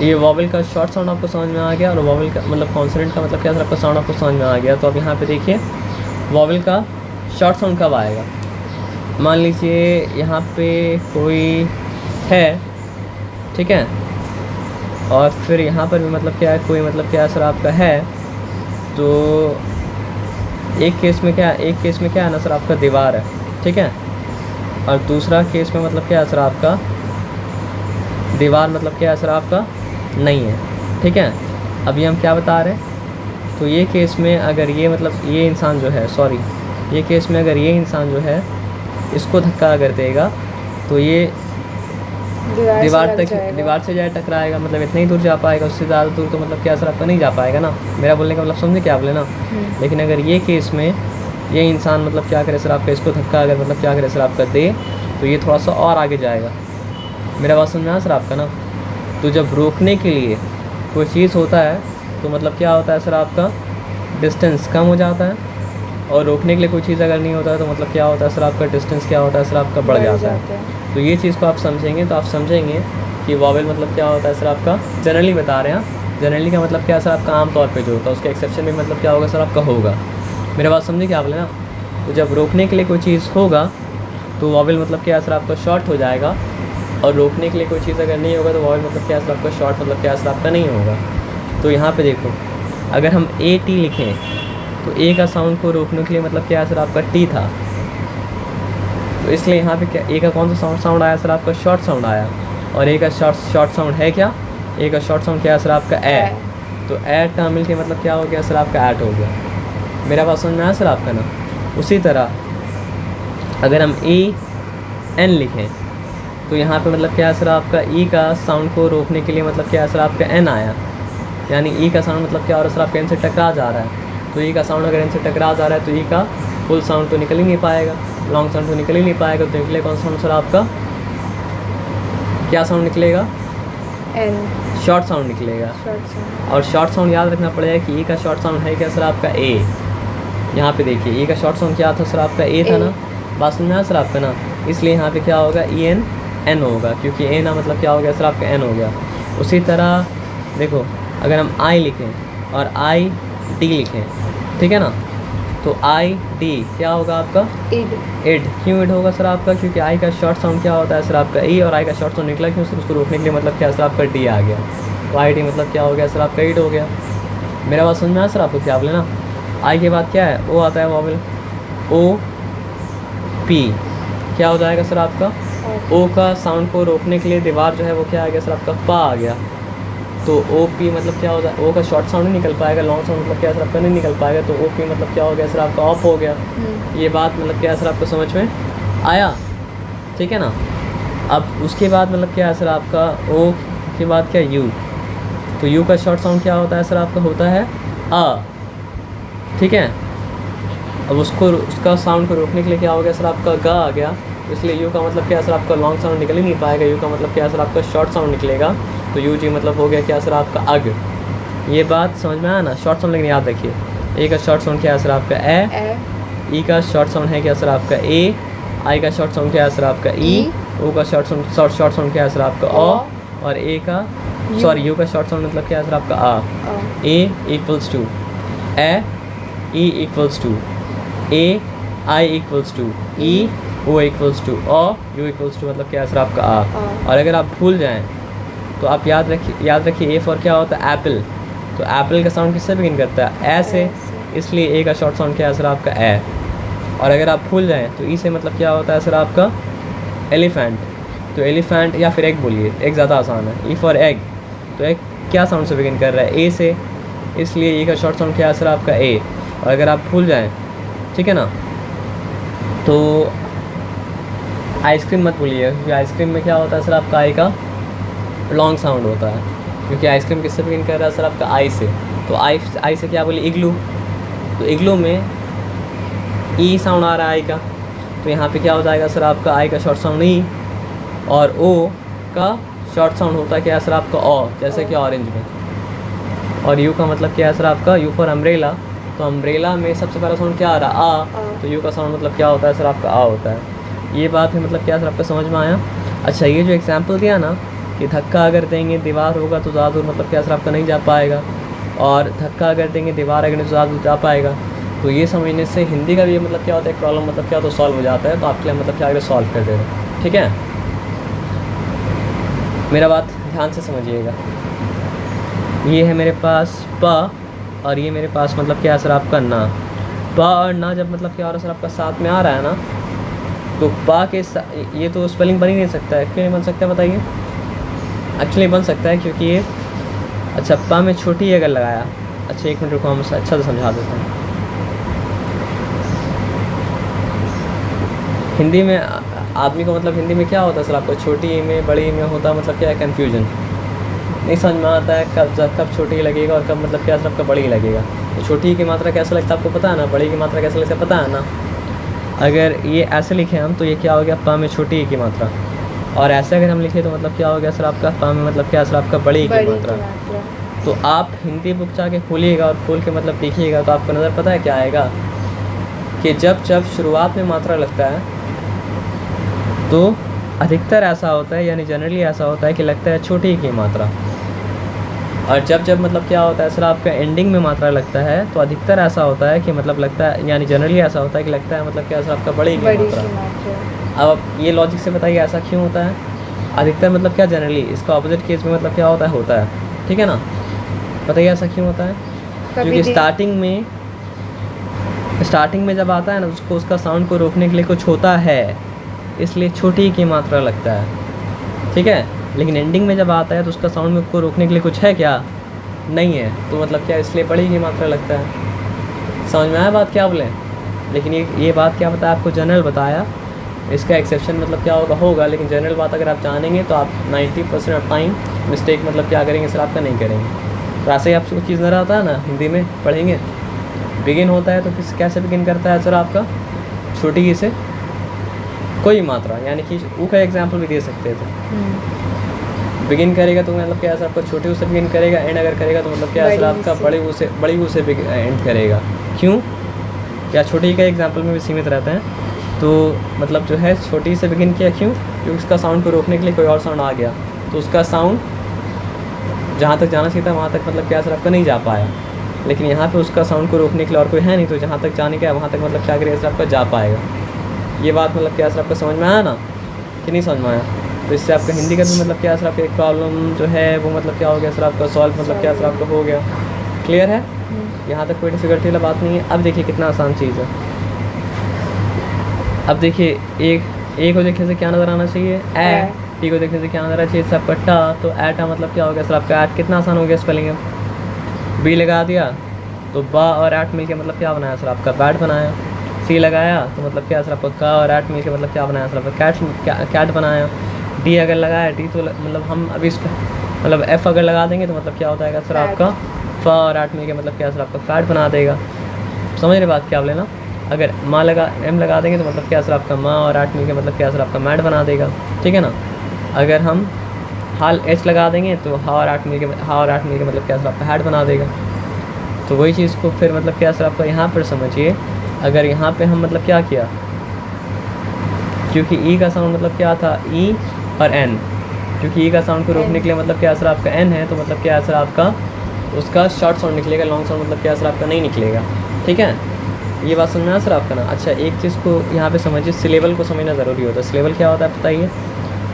Speaker 1: ये वॉवल का शॉर्ट साउंड आपको समझ में आ गया और वॉवल का मतलब कॉन्सोनेंट का मतलब क्या सर आपका साउंड आपको समझ में आ गया। तो अब यहाँ पे देखिए वॉवल का शॉर्ट साउंड कब आएगा। मान लीजिए यहाँ पे कोई है, ठीक है, और फिर यहाँ पर भी मतलब क्या है, कोई मतलब क्या सर आपका है, तो एक केस में क्या है ना सर आपका दीवार है, ठीक है, और दूसरा केस में मतलब क्या है सर आपका दीवार मतलब क्या है सर आपका नहीं है, ठीक है। अभी हम क्या बता रहे हैं, तो ये केस में अगर ये मतलब ये इंसान जो है, सॉरी, ये केस में अगर ये इंसान जो है इसको धक्का अगर देगा तो ये दीवार से जाए टकराएगा, मतलब इतना ही दूर जा पाएगा, उससे ज़्यादा दूर तो मतलब क्या सर आपका नहीं जा पाएगा ना। मेरा बोलने का मतलब समझे क्या बोले ना। लेकिन अगर ये केस में ये इंसान मतलब क्या करे सर आपका, इसको धक्का अगर मतलब क्या करे सर आपका दे, तो ये थोड़ा सा और आगे जाएगा। मेरा बात समझ में आया सर आपका ना। तो जब रोकने के लिए कोई चीज़ होता है तो मतलब क्या होता है सर आपका डिस्टेंस कम हो जाता है, और रोकने के लिए कोई चीज़ अगर नहीं होता है तो मतलब क्या होता है सर आपका डिस्टेंस क्या होता है सर आपका बढ़ जाता है। तो ये चीज़ को आप समझेंगे तो आप समझेंगे कि वॉवेल मतलब क्या होता है सर आपका, जनरली बता रहे हैं, जनरली का मतलब क्या है सर आपका आम तौर पे जो होता है, उसके एक्सेप्शन में मतलब क्या होगा सर आपका होगा। मेरे बात समझे क्या बोले ना। तो जब रोकने के लिए कोई चीज़ होगा तो वॉवेल मतलब क्या है सर आपका शॉर्ट हो जाएगा, और रोकने के लिए कोई चीज़ अगर नहीं होगा तो वॉवेल मतलब क्या है सर आपका शॉर्ट मतलब क्या है सर आपका नहीं होगा। तो यहाँ पर देखो, अगर हम ए टी लिखें तो ए का साउंड को रोकने के लिए मतलब क्या है सर आपका टी था, तो इसलिए यहाँ पे क्या ए का कौन सा साउंड आया सर आपका शॉर्ट साउंड आया, और ए का शॉर्ट साउंड है क्या, ए का शॉर्ट साउंड क्या है सर आपका ए। तो ए का मिल के मतलब क्या हो गया सर आपका ऐट हो गया। मेरा बात समझ में आया सर आपका ना। उसी तरह अगर हम ए एन लिखें तो यहाँ पे मतलब क्या है सर आपका ई का साउंड को रोकने के लिए मतलब क्या है सर आपका एन आया, यानी ई का साउंड मतलब क्या हो रहा है सर आपका एन से टकरा जा रहा है। तो ई का साउंड अगर एन से टकरा जा रहा है तो ई का फुल साउंड तो निकल ही नहीं पाएगा, लॉन्ग साउंड तो निकल ही नहीं पाएगा। तो निकले कौन साउंड सर आपका, क्या साउंड निकलेगा,
Speaker 2: एन,
Speaker 1: शॉर्ट साउंड निकलेगा। और शॉर्ट साउंड याद रखना पड़ेगा कि ई का शॉर्ट साउंड है क्या सर आपका ए। यहाँ पे देखिए ई का शॉर्ट साउंड क्या था सर आपका ए था ना, बात समझ में आया सर आपका ना। इसलिए यहाँ पे क्या होगा ई एन एन होगा, क्योंकि ए ना मतलब क्या हो गया सर आपका एन हो गया। उसी तरह देखो, अगर हम आई लिखें और आई डी लिखें, ठीक है ना, तो आई डी क्या होगा आपका इड। क्यों इड होगा सर आपका, क्योंकि आई का शॉर्ट साउंड क्या होता है सर आपका ई, और आई का शॉर्ट साउंड निकला क्यों सर, उसको रोकने के लिए मतलब क्या सर आपका डी आ गया। तो आई डी मतलब क्या हो गया सर आपका इड हो गया। मेरा बात समझ में आया सर आपको क्या बोले ना। आई के बाद क्या है, ओ आता है वॉवेल, ओ पी क्या हो जाएगा सर आपका, ओ का साउंड को रोकने के लिए दीवार जो है वो क्या आ गया सर आपका पा आ गया। तो ओ पी मतलब क्या हो जाए, ओ का शॉर्ट साउंड नहीं निकल पाएगा, लॉन्ग साउंड मतलब क्या सर आपका नहीं निकल पाएगा, तो ओ पी मतलब क्या हो गया सर आपका ऑफ हो गया। ये बात मतलब क्या सर आपको समझ में आया, ठीक है ना। अब उसके बाद मतलब क्या है सर आपका ओ के बाद क्या यू, तो यू का शॉर्ट साउंड क्या होता है सर आपका, होता है आ, ठीक है। अब उसका साउंड को रोकने के लिए क्या हो गया सर आपका गा आ गया, इसलिए यू का मतलब क्या सर आपका लॉन्ग साउंड निकल ही नहीं पाएगा, यू का मतलब क्या सर आपका शॉर्ट साउंड निकलेगा। तो यू जी मतलब हो गया क्या सर आपका अग। ये बात समझ में आया ना, शॉर्ट साउंड लेकिन याद रखिए, ए का शॉर्ट साउंड क्या है सर आपका ए, ई का शॉर्ट साउंड है क्या सर आपका ए, आई का शॉर्ट साउंड क्या है सर आपका ई, ओ का शॉर्ट साउंड क्या है सर आपका ओ, और ए का सॉरी यू का शॉर्ट साउंड मतलब क्या है सर आपका आ। A equals to A, E equals to A, I equals to E, O equals to O, U equals to मतलब क्या है सर आपका आ। और अगर आप भूल जाएं तो आप याद रखिए ए फॉर क्या होता है एप्पल, तो एप्पल का साउंड किससे बिगिन करता है ए से, इसलिए ए का शॉर्ट साउंड क्या है सर आपका ए। और अगर आप भूल जाएं तो ई से मतलब क्या होता है सर आपका एलिफेंट, तो एलिफेंट या फिर एग बोलिए, एग ज़्यादा आसान है, ई फॉर एग, तो एग क्या साउंड से बिगिन कर रहा है ए से, इसलिए ई का शॉर्ट साउंड क्या है सर आपका ए। और अगर आप भूल जाएँ, ठीक है ना, तो आइसक्रीम मत भूलिए, क्योंकि आइसक्रीम में क्या होता है सर आपका आई का लॉन्ग साउंड होता है, क्योंकि आइसक्रीम किससे बिगिन कर रहा है सर आपका आई से। तो आई से क्या बोलिए इग्लू, तो इग्लू में ई साउंड आ रहा है आई का, तो यहाँ पे क्या हो जाएगा सर आपका आई का शॉर्ट साउंड ई, और ओ का शॉर्ट साउंड होता है क्या सर आपका ओ, जैसे कि ऑरेंज में। और यू का मतलब क्या है सर आपका यू फॉर अम्ब्रेला, तो अम्ब्रेला में सबसे पहला साउंड क्या आ रहा है आ, तो यू का साउंड मतलब क्या होता है सर आपका आ होता है। ये बात है मतलब क्या सर आपका समझ में आया। अच्छा, ये जो एग्जांपल दिया ना कि धक्का अगर देंगे दीवार होगा तो ज़्यादा दूर मतलब क्या सर आपका नहीं जा पाएगा, और धक्का अगर देंगे दीवार अगर तो ज़्यादा दूर जा पाएगा, तो ये समझने से हिंदी का भी मतलब क्या होता है प्रॉब्लम मतलब क्या होता है सॉल्व हो जाता है। तो आपके लिए मतलब क्या आगे सॉल्व कर दे रहे हैं, ठीक है। मेरा बात ध्यान से समझिएगा। ये है मेरे पास प और ये मेरे पास मतलब क्या है सर आपका ना। प और ना जब मतलब क्या हो रहा है सर आपका साथ में आ रहा है ना, तो पा के ये तो स्पेलिंग बन ही नहीं सकता है। क्यों नहीं बन सकता बताइए? एक्चुअली बन सकता है क्योंकि ये, अच्छा पा में छोटी अगर लगाया, अच्छा एक मिनट रुको, हम अच्छा से समझा देते हैं। हिंदी में आदमी को मतलब हिंदी में क्या होता है सर आपको, छोटी में बड़ी में होता मतलब क्या है, कन्फ्यूजन। नहीं समझ में आता है कब छोटी लगेगा और कब मतलब क्या सर आपका बड़ी लगेगा। तो छोटी की मात्रा कैसे लगता है आपको पता है ना, बड़ी की मात्रा कैसे लगता है पता है ना। अगर ये ऐसे लिखे हम तो ये क्या हो गया, पा में छोटी की मात्रा, और ऐसे अगर हम लिखे तो मतलब क्या हो गया सर आपका, पा में मतलब क्या सर आपका बड़ी की मात्रा। तो आप हिंदी बुक जाके खोलिएगा और खोल के मतलब देखिएगा तो आपको नज़र पता है क्या आएगा, कि जब जब शुरुआत में मात्रा लगता है तो अधिकतर ऐसा होता है, यानी जनरली ऐसा होता है कि लगता है छोटी की मात्रा, और जब जब मतलब क्या होता है सर आपका एंडिंग में मात्रा लगता है तो अधिकतर ऐसा होता है कि मतलब लगता है, यानी जनरली ऐसा होता है कि लगता है मतलब क्या सर आपका बड़ी की मात्रा। अब आप ये लॉजिक से बताइए ऐसा क्यों होता है? अधिकतर मतलब क्या जनरली, इसका ऑपोजिट केस में मतलब क्या होता है, ठीक है ना। बताइए ऐसा क्यों होता है? क्योंकि स्टार्टिंग में जब आता है ना उसको, उसका साउंड को रोकने के लिए कुछ होता है, इसलिए छोटी की मात्रा लगता है, ठीक है। लेकिन एंडिंग में जब आता है तो उसका साउंड को रोकने के लिए कुछ है क्या? नहीं है, तो मतलब क्या इसलिए बड़ी की मात्रा लगता है। समझ में आया बात क्या बोले? लेकिन ये बात क्या बताया आपको, जनरल बताया, इसका एक्सेप्शन मतलब क्या होगा, लेकिन जनरल बात अगर आप जानेंगे तो आप 90% ऑफ टाइम मिस्टेक मतलब क्या करेंगे सर आपका, नहीं करेंगे। तो ऐसे ही आपको चीज़ नज़र आता है ना, हिंदी में पढ़ेंगे बिगिन होता है तो किस कैसे बिगिन करता है सर आपका, छोटी ई से कोई मात्रा, यानी कि ऊ का एग्जाम्पल भी दे सकते थे। बिगिन करेगा तो मतलब क्या सर आपका छोटी ऊ से बिगिन करेगा, एंड अगर करेगा तो मतलब क्या सर आपका बड़ी ऊ से एंड करेगा। क्यों? या छोटी का एग्जाम्पल में भी सीमित रहते हैं, तो मतलब जो है छोटी से बिगिन किया, क्यों? क्योंकि उसका साउंड को रोकने के लिए कोई और साउंड आ गया, तो उसका साउंड जहाँ तक जाना चाहिए था वहाँ तक मतलब क्या सर आपका नहीं जा पाया। लेकिन यहाँ पे उसका साउंड को रोकने के लिए और कोई है नहीं, तो जहाँ तक जाने का है वहाँ तक मतलब क्या करेगा सर आपका जा पाएगा। ये बात मतलब क्या सर आपका समझ में आया ना, कि नहीं समझ में आया? तो इससे आपका हिंदी का भी मतलब क्या सर आपका एक प्रॉब्लम जो है वो मतलब क्या हो गया सर आपका सॉल्व, मतलब क्या सर आपका हो गया। क्लियर है? यहाँ तक कोई डिफिकल्टी वाला बात नहीं है। अब देखिए कितना आसान चीज़ है। अब देखिए एक को देखने से क्या नज़र आना चाहिए, ए। टी को देखने से क्या नज़र आना चाहिए सर आपका टा, तो एटा मतलब क्या हो गया सर आपका एट। कितना आसान हो गया स्पेलिंग है। बी लगा दिया तो बा और एट मिल के मतलब क्या बनाया सर आपका, बैट बनाया। सी लगाया तो मतलब क्या सर आपका का और एट मिल के मतलब क्या बनाया सर आपका, कैट बनाया। डी अगर लगाया डी तो मतलब हम अभी इसका मतलब एफ़ अगर लगा देंगे तो मतलब क्या होता है सर आपका फा और एट मिल के मतलब क्या सर आपका फैट बना देगा। समझ रहे बात क्या आप लेना। अगर माँ एम लगा देंगे तो मतलब क्या सर आपका माँ और एट मिल के मतलब क्या सर आपका मैट बना देगा, ठीक है ना। अगर हम हाल एच लगा देंगे तो हा और एट मिल के मतलब क्या सर आपका हैट बना देगा। तो वही चीज़ को फिर मतलब क्या सर आपका यहाँ पर समझिए। अगर यहाँ पे हम मतलब क्या किया, क्योंकि ई का साउंड मतलब क्या था, ई और एन, क्योंकि ई का साउंड को रोकने के लिए मतलब क्या सर आपका एन है, तो मतलब क्या सर आपका उसका शॉर्ट साउंड निकलेगा, लॉन्ग साउंड मतलब क्या सर आपका नहीं निकलेगा, ठीक है। ये बात समझना सर आपका ना। अच्छा एक चीज़ को यहाँ पे समझिए, सिलेबल को समझना ज़रूरी होता है। सिलेबल क्या होता है बताइए।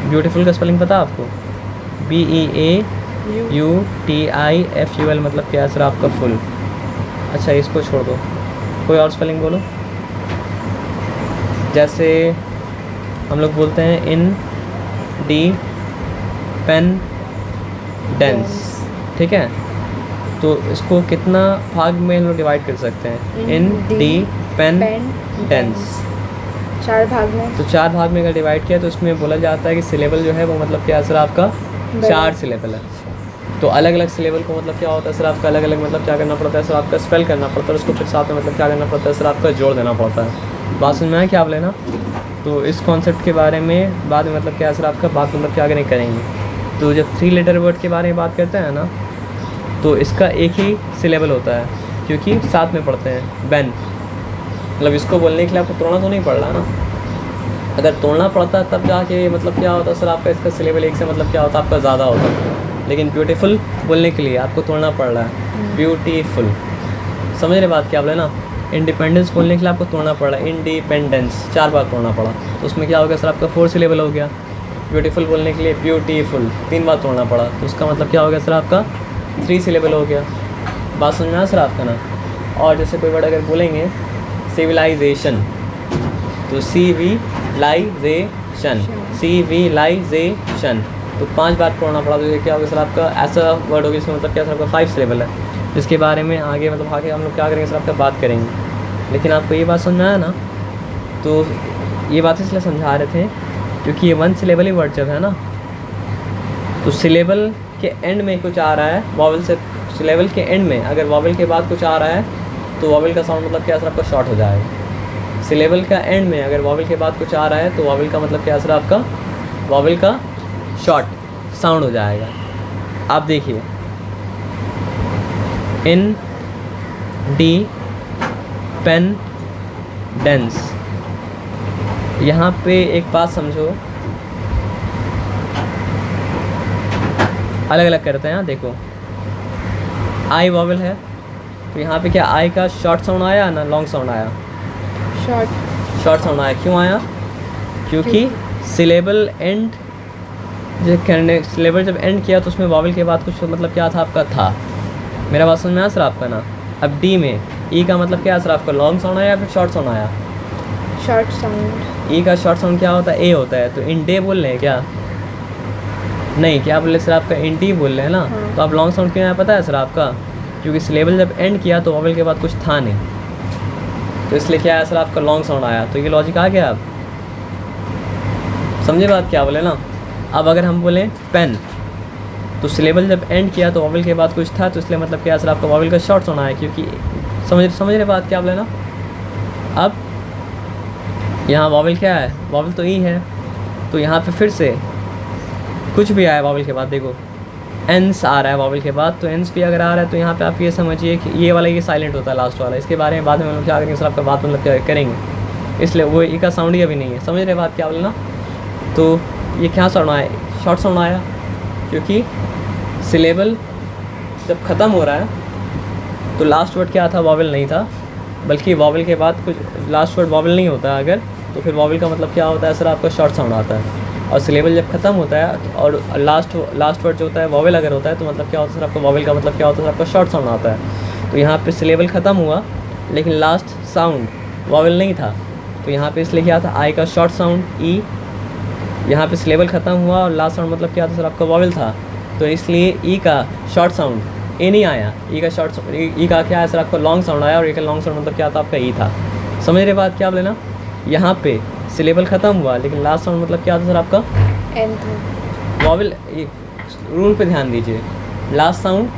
Speaker 1: ब्यूटीफुल का स्पेलिंग पता आपको, BEAUTIFUL मतलब क्या सर आपका फुल। अच्छा इसको छोड़ दो, कोई और स्पेलिंग बोलो। जैसे हम लोग बोलते हैं इन डी पेन डेंस, ठीक है। तो इसको कितना भाग में हम लोग डिवाइड कर सकते हैं, इन डी पेन डेंस,
Speaker 2: 4 भाग में।
Speaker 1: तो 4 भाग में अगर डिवाइड किया तो इसमें बोला जाता है कि सिलेबल जो है वो मतलब क्या सर आपका 4 सिलेबल है। तो अलग अलग सिलेबल को मतलब क्या होता है सर आपका अलग अलग मतलब क्या करना पड़ता है सर आपका स्पेल करना पड़ता है, उसको फिर साथ में मतलब क्या करना पड़ता है सर आपका जोड़ देना पड़ता है। बात समझ में आया क्या आप लेना। तो इस कॉन्सेप्ट के बारे में बाद में मतलब क्या सर आपका बात मतलब क्या करेंगे। तो जब 3 लेटर वर्ड के बारे में बात करते हैं ना, तो इसका एक ही सिलेबल होता है, क्योंकि साथ में पढ़ते हैं बैन। मतलब इसको बोलने के लिए आपको तोड़ना तो नहीं पड़ रहा ना। अगर तोड़ना पड़ता तब जाके मतलब क्या होता सर आपका इसका सिलेबल एक से मतलब क्या होता आपका ज़्यादा होता। लेकिन ब्यूटीफुल बोलने के लिए आपको तोड़ना पड़ रहा है, ब्यूटीफुल। समझ रहे बात क्या आप लेना। इंडिपेंडेंस बोलने के लिए आपको तोड़ना पड़ रहा है, इंडिपेंडेंस 4 बार तोड़ना पड़ा, तो उसमें क्या हो गया सर आपका 4 सिलेबल हो गया। ब्यूटीफुल बोलने के लिए ब्यूटीफुल 3 बार तोड़ना पड़ा, तो उसका मतलब क्या हो गया सर आपका 3 सिलेबल हो गया। बात समझ में आया सर आपका ना। और जैसे कोई वर्ड अगर बोलेंगे सिविलाइजेशन, तो सिविलाइजेशन, तो 5 बार पढ़ना पड़ा, तो ये क्या होगा सर आपका, ऐसा वर्ड होगा जिसका मतलब क्या सर आपका 5 सिलेबल है, जिसके बारे में आगे मतलब आगे हम लोग क्या करेंगे सर आपका बात करेंगे। लेकिन आपको ये बात समझ में आया ना। तो ये बात इसलिए समझा रहे थे क्योंकि ये 1 सिलेबल ही वर्ड जब है ना, तो सिलेबल के एंड में कुछ आ रहा है, वॉवल से सिलेबल के एंड में अगर वॉवल के बाद कुछ आ रहा है तो वॉवल का साउंड मतलब क्या सर आपका शॉर्ट हो जाएगा। सिलेबल का एंड में अगर वॉवल के बाद कुछ आ रहा है तो वॉवल का मतलब क्या सर आपका, वॉवल का शॉर्ट साउंड हो जाएगा। आप देखिए इन डी पेन डेंस, यहाँ पे एक बात समझो, अलग अलग करते हैं। यहाँ देखो आई वॉवल है, तो यहाँ पे क्या आई का शॉर्ट साउंड आया ना लॉन्ग साउंड आया? शॉर्ट साउंड आया। क्यों आया? क्योंकि सिलेबल एंड जब करने, सिलेबल जब एंड किया तो उसमें वॉवल के बाद कुछ मतलब क्या था आपका था। मेरा बात समझ में आया सर आपका ना। अब डी में ई का मतलब क्या है सर आपका, लॉन्ग साउंड आया या फिर शॉर्ट साउंड आया?
Speaker 2: Short sound.
Speaker 1: ई का शॉर्ट साउंड क्या होता है? ए होता है। तो इन डे बोल रहे हैं क्या? नहीं, क्या बोल रहे सर आपका, इन डी बोल रहे हैं ना।
Speaker 2: हाँ।
Speaker 1: तो आप लॉन्ग साउंड क्यों आया पता है सर आपका? क्योंकि सिलेबल जब एंड किया तो वॉवल के बाद कुछ था नहीं, तो इसलिए क्या है सर आपका लॉन्ग साउंड आया। तो ये लॉजिक आ गया, आप समझे बात क्या बोले ना। अब अगर हम बोलें पेन, तो सिलेबल जब एंड किया तो वॉवल के बाद कुछ था, तो इसलिए मतलब क्या है सर आपका वॉवल का शॉर्ट साउंड आया। क्योंकि समझ रहे बात क्या बोले ना। अब यहाँ वॉवल क्या है, वॉवल तो ई है, तो यहाँ पे फिर से कुछ भी आया वॉवल के बाद, देखो एंस आ रहा है वॉवल के बाद, तो एंस भी अगर आ रहा है तो यहाँ पे आप ये समझिए कि ये वाला ये साइलेंट होता है लास्ट वाला। इसके बारे में बाद में हम लोग क्या करेंगे सर आपका बात मतलब क्या करेंगे, इसलिए वो ई का साउंड ही अभी नहीं है। समझ रहे बात क्या बोले ना। तो ये क्या साउंड आया, शॉर्ट साउंड आया, क्योंकि सिलेबल जब ख़त्म हो रहा है तो लास्ट वर्ड क्या था, वॉवल नहीं था, बल्कि वॉवल के बाद कुछ लास्ट वर्ड वॉवल नहीं होता अगर, तो फिर वॉवल का मतलब क्या होता है सर आपका, शॉर्ट साउंड आता है। और सिलेबल जब ख़त्म होता है और लास्ट वर्ड जो होता है वॉवल अगर होता है तो मतलब क्या होता है सर आपका, वॉवल का मतलब क्या होता है सर आपका, शॉर्ट साउंड आता है। तो यहाँ पे सिलेबल ख़त्म हुआ लेकिन लास्ट साउंड वॉवल नहीं था, तो यहाँ पे इसलिए क्या था, आई का शॉर्ट साउंड ई। यहाँ पे सिलेबल ख़त्म हुआ और लास्ट साउंड मतलब क्या था सर आपका, वॉवल था, तो इसलिए ई का शॉर्ट साउंड ए नहीं आया। ई का शॉर्ट ई का क्या है सर आपका, लॉन्ग साउंड आया, और ई का लॉन्ग साउंड मतलब क्या था आपका, ई था। समझ रहे बात क्या बोले ना। यहाँ पे सिलेबल ख़त्म हुआ लेकिन लास्ट साउंड मतलब क्या था सर आपका,
Speaker 2: एन था।
Speaker 1: वॉवल। ये रूल पे ध्यान दीजिए, लास्ट साउंड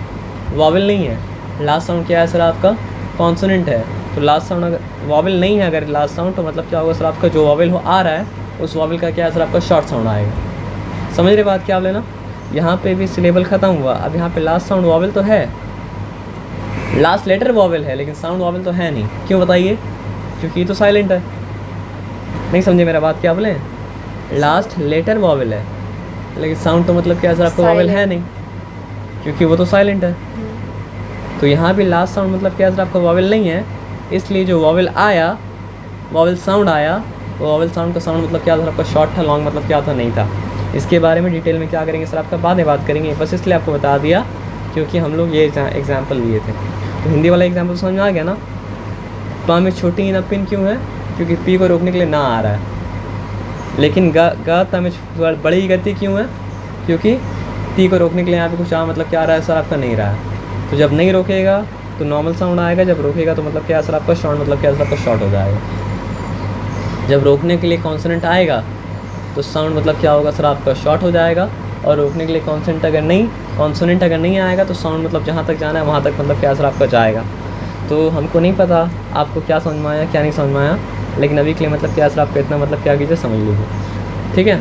Speaker 1: वॉवल नहीं है, लास्ट साउंड क्या है सर आपका, कॉन्सोनेंट है। तो लास्ट साउंड अगर वॉवल नहीं है, अगर लास्ट साउंड, तो मतलब क्या होगा सर आपका, जो वॉवल हो आ रहा है उस वॉवल का क्या है सर आपका, शॉर्ट साउंड आएगा। समझ रहे बात क्या बोले ना। यहाँ पे भी सिलेबल ख़त्म हुआ, अब यहाँ पे लास्ट साउंड वॉवल तो है, लास्ट लेटर वॉवल है लेकिन साउंड वॉवल तो है नहीं। क्यों बताइए? क्योंकि ये तो साइलेंट है। नहीं समझे मेरा बात क्या बोले, लास्ट लेटर वॉवल है लेकिन साउंड तो मतलब क्या सर आपका, वॉवल है नहीं, क्योंकि वो तो साइलेंट है। तो यहाँ भी लास्ट साउंड मतलब क्या सर आपका, वॉवल नहीं है, इसलिए जो वॉवल आया, वॉवल साउंड आया, वो वॉवल साउंड का साउंड मतलब क्या था आपका, शॉर्ट था, लॉन्ग मतलब क्या था, नहीं था। इसके बारे में डिटेल में क्या करेंगे सर आपका, बाद में बात करेंगे, बस इसलिए आपको बता दिया क्योंकि हम लोग ये एग्जाम्पल लिए थे। तो हिंदी वाला एग्जाम्पल समझ में आ गया ना। पा में छोटी ना पिन क्यों है, क्योंकि पी को रोकने के लिए ना आ रहा है। लेकिन गा ता में बड़ी गति क्यों है, क्योंकि ती को रोकने के लिए यहाँ पे कुछ मतलब क्या आ रहा है सर आपका, नहीं रहा है। तो जब नहीं रोकेगा तो नॉर्मल साउंड आएगा, जब रोकेगा तो मतलब क्या सर आपका, साउंड मतलब क्या सर आपका, शॉर्ट हो जाएगा। जब रोकने के लिए कॉन्सोनेंट आएगा तो साउंड मतलब क्या होगा सर आपका, शॉर्ट हो जाएगा। और रोकने के लिए कॉन्सोनेंट अगर नहीं आएगा तो साउंड मतलब जहाँ तक जाना है वहाँ तक मतलब क्या सर आपका जाएगा। तो हमको नहीं पता आपको क्या समझ में आया क्या नहीं समझ में आया, लेकिन अभी के लिए मतलब क्या सर आपका इतना मतलब क्या कीजिए, समझ लीजिए, ठीक है।